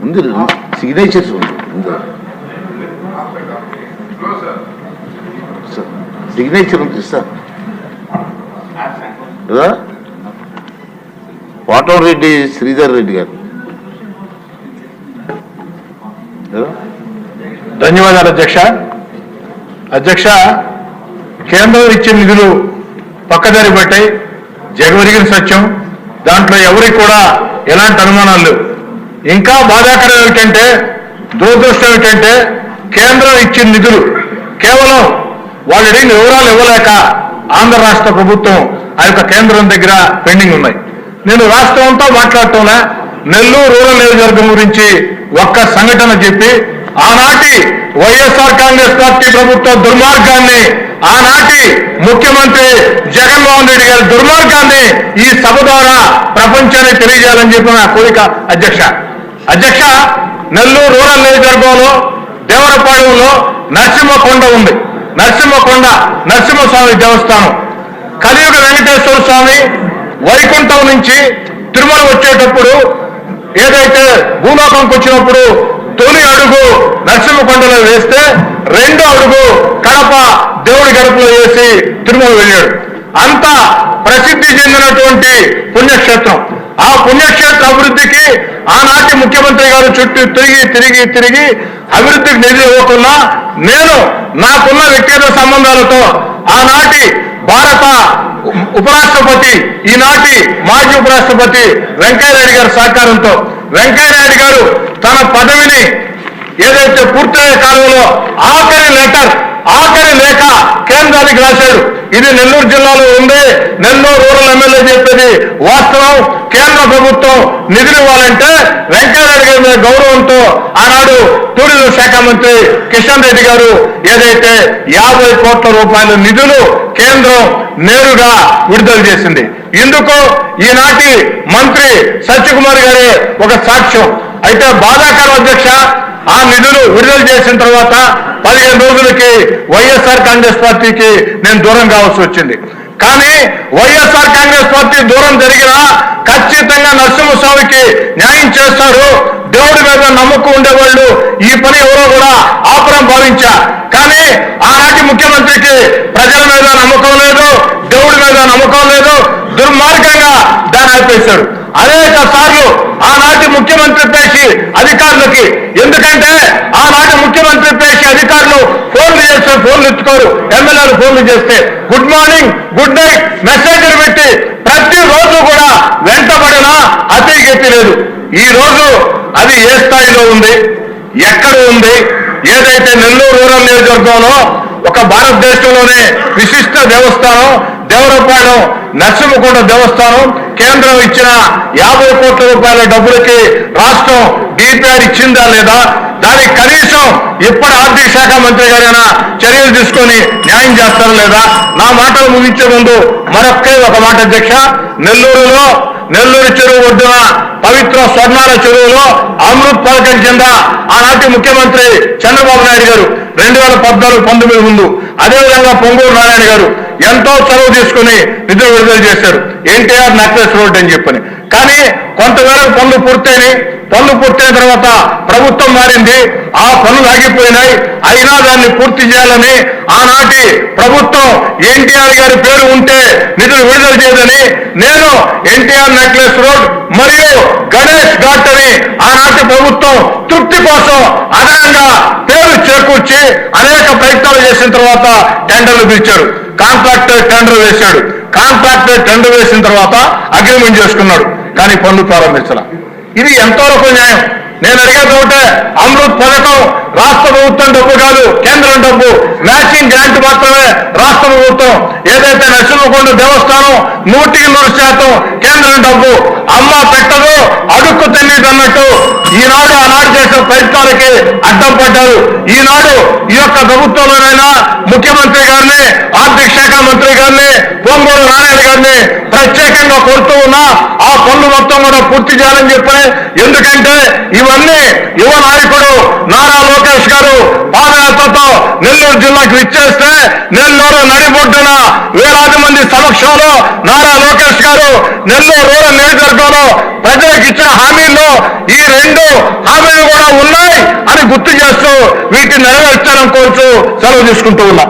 ఉంది, సిగ్నేచర్స్ ఉంది, సిగ్నేచర్ ఉంది సార్. వాటంరెడ్డి శ్రీధర్ రెడ్డి గారు. ధన్యవాదాలు అధ్యక్ష. అధ్యక్ష, కేంద్రం ఇచ్చే నిధులు పక్కదారి పట్టాయి, జగవరిగిన సత్యం. దాంట్లో ఎవరికి కూడా ఎలాంటి అనుమానాలు లేవు. ఇంకా బాధాకరం ఏమిటంటే, దురదృష్టం ఏమిటంటే, కేంద్రం ఇచ్చిన నిధులు కేవలం వాళ్ళు అడిగిన వివరాలు ఇవ్వలేక ఆంధ్ర రాష్ట్ర ప్రభుత్వం ఆ యొక్క కేంద్రం దగ్గర పెండింగ్ ఉన్నాయి. నేను రాష్ట్రం అంతా మాట్లాడటంలా నెల్లూరు రూరల్ నియోజకవర్గం గురించి ఒక్క సంఘటన చెప్పి ఆనాటి వైఎస్ఆర్ కాంగ్రెస్ పార్టీ ప్రభుత్వ దుర్మార్గాన్ని, ఆనాటి ముఖ్యమంత్రి జగన్మోహన్ రెడ్డి గారి దుర్మార్గాన్ని ఈ సభ ద్వారా ప్రపంచానికి తెలియజేయాలని చెప్పి నా కోరిక అధ్యక్ష. అధ్యక్ష, నెల్లూరు రూరల్ నియోజకవర్గంలో దేవరపాడులో నరసింహకొండ ఉంది. నరసింహస్వామి దేవస్థానం. కలియుగ వెంకటేశ్వర స్వామి వైకుంఠం నుంచి తిరుమల వచ్చేటప్పుడు ఏదైతే భూలోకంకి వచ్చినప్పుడు తొలి అడుగు నరసింహకొండలో వేస్తే రెండో అడుగు కడప దేవుడి గడపలో వేసి తిరుమల వెళ్ళాడు. అంత ప్రసిద్ధి చెందినటువంటి పుణ్యక్షేత్రం. ఆ పుణ్యక్షేత్ర అభివృద్ధికి ఆనాటి ముఖ్యమంత్రి గారు చుట్టూ తిరిగి అభివృద్ధికి నిధి ఇవ్వకుండా నేను నాకున్న వ్యక్తిగత సంబంధాలతో ఆనాటి భారత ఉపరాష్ట్రపతి, ఈనాటి మాజీ ఉపరాష్ట్రపతి వెంకయ్యనాయుడు గారి సహకారంతో వెంకయ్యనాయుడు గారు తన పదవిని ఏదైతే పూర్తయ్యే కాలంలో ఆఖరి లేఖ కేంద్రానికి రాశాడు. ఇది నెల్లూరు జిల్లాలో ఉంది. నెల్లూరు రూరల్ ఎమ్మెల్యే చెప్పేది వాస్తవం. కేంద్ర ప్రభుత్వం నిధులు ఇవ్వాలంటే వెంకయ్యనాయుడు గారి మీద గౌరవంతో ఆనాడు టూరిజం శాఖ మంత్రి కిషన్ రెడ్డి గారు ఏదైతే 50 కోట్ల రూపాయల నిధులు కేంద్రం నేరుగా విడుదల చేసింది. ఇందుకు ఈనాటి మంత్రి సత్యకుమార్ గారే ఒక సాక్ష్యం. అయితే బాధాకరం అధ్యక్ష, ఆ నిధులు విడుదల చేసిన తర్వాత 15 రోజులకి వైఎస్ఆర్ కాంగ్రెస్ పార్టీకి నేను దూరం కావాల్సి వచ్చింది. కానీ వైఎస్ఆర్ కాంగ్రెస్ పార్టీ దూరం జరిగినా ఖచ్చితంగా నరసింహస్వామికి న్యాయం చేస్తారు. దేవుడి మీద నమ్మకం ఉండేవాళ్ళు ఈ పని ఎవరో కూడా ఆపురం భావించా. కానీ ఆనాటి ముఖ్యమంత్రికి ప్రజల మీద నమ్మకం లేదు, దేవుడి మీద నమ్మకం లేదు, దుర్మార్గంగా దాన్ని ఆపేశాడు. అనేక సార్లు ఆనాటి ముఖ్యమంత్రి పేసి అధికారులకి, ఎందుకంటే ఆనాటి ముఖ్యమంత్రి పేసి అధికారులు ఫోన్లు చేస్తే ఫోన్లు ఎత్తుకోరు, ఎమ్మెల్యేలు ఫోన్లు చేస్తే గుడ్ మార్నింగ్ గుడ్ నైట్ మెసేజ్లు పెట్టి ప్రతిరోజు కూడా వెంటబడినా అతిగతి లేదు. ఈ రోజు అది ఏ స్థాయిలో ఉంది, ఎక్కడ ఉంది? ఏదైతే నెల్లూరు రూరల్ నియోజకవర్గంలో ఒక భారతదేశంలోనే విశిష్ట దేవస్థానం దేవరపాడు నరసింహకొండ దేవస్థానం కేంద్రం ఇచ్చిన 50 కోట్ల రూపాయల డబ్బులకి రాష్ట్రం డిపిఆర్ ఇచ్చిందా లేదా? దానికి కనీసం ఇప్పటి ఆర్థిక శాఖ మంత్రి గారైనా చర్యలు తీసుకొని న్యాయం చేస్తారా లేదా? నా మాటలు ముగించే ముందు ఒక మాట అధ్యక్ష. నెల్లూరు చెరువు ఒడ్డున పవిత్ర స్వర్ణాల చెరువులో అమృత్ పథకం కింద ఆనాటి ముఖ్యమంత్రి చంద్రబాబు నాయుడు గారు 2014-19 ముందు, అదేవిధంగా పొంగూరు నారాయణ గారు ఎంతో చొరవ తీసుకుని నిధులు విడుదల చేశారు. ఎన్టీఆర్ నెక్లెస్ రోడ్ అని చెప్పని. కానీ కొంతవరకు పనులు పూర్తయిన తర్వాత ప్రభుత్వం మారింది, ఆ పనులు ఆగిపోయినాయి. అయినా దాన్ని పూర్తి చేయాలని ఆనాటి ప్రభుత్వం ఎన్టీఆర్ గారి పేరు ఉంటే నిధులు విడుదల చేయదని నేను ఎన్టీఆర్ నెక్లెస్ రోడ్ మరియు గణేష్ ఘాట్ అని ఆనాటి ప్రభుత్వం తృప్తి కోసం అదనంగా పేరు చేకూర్చి అనేక ప్రయత్నాలు చేసిన తర్వాత టెండర్లు పిలిచాడు. కాంట్రాక్టర్ టెండర్ వేశాడు. కాంట్రాక్టర్ టెండర్ వేసిన తర్వాత అగ్రిమెంట్ చేసుకున్నాడు. కానీ పనులు ప్రారంభించాల. ఇది ఎంతవరకు న్యాయం? నేను అడిగేది ఒకటే, అమృత్ పథకం రాష్ట్ర ప్రభుత్వం డబ్బు కాదు, కేంద్రం డబ్బు. మ్యాచింగ్ గ్రాంట్ మాత్రమే రాష్ట్ర ప్రభుత్వం. ఏదైతే నరసింహకొండ దేవస్థానం 100% కేంద్రం డబ్బు. అమ్మ పెట్టదు అడుక్కు తిన్నట్టు ఈనాడు ఆనాడు చేసిన చేసే ప్రయత్నాలకి అడ్డం పడ్డారు. ఈనాడు ఈ యొక్క ప్రభుత్వంలోనైనా ముఖ్యమంత్రి గారిని, ఆర్థిక శాఖ మంత్రి గారిని, పొంగూరు నారాయణ గారిని ప్రత్యేకంగా కోరుతూ ఉన్నా ఆ పనులు మొత్తం కూడా పూర్తి చేయాలని చెప్పి. ఎందుకంటే ఇవన్నీ యువ నాయకుడు నారా లోకేష్ గారు పాదయాత్రతో నెల్లూరు జిల్లాకు విచ్చేస్తే నెల్లూరు నడిబొడ్డున వేలాది మంది సమక్షంలో నారా లోకేష్ గారు నెల్లూరు రూరల్ నియోజకవర్గంలో ప్రజలకు ఇచ్చిన హామీల్లో ఈ 2 హామీలు కూడా ఉన్నాయి అని గుర్తు చేస్తూ వీటిని నెరవేర్చాలని కోరుతూ సెలవు తీసుకుంటూ ఉన్నా.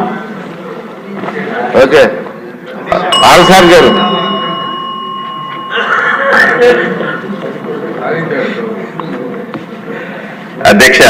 ఓకే, ఆల్సార్ గారు. అధ్యక్ష,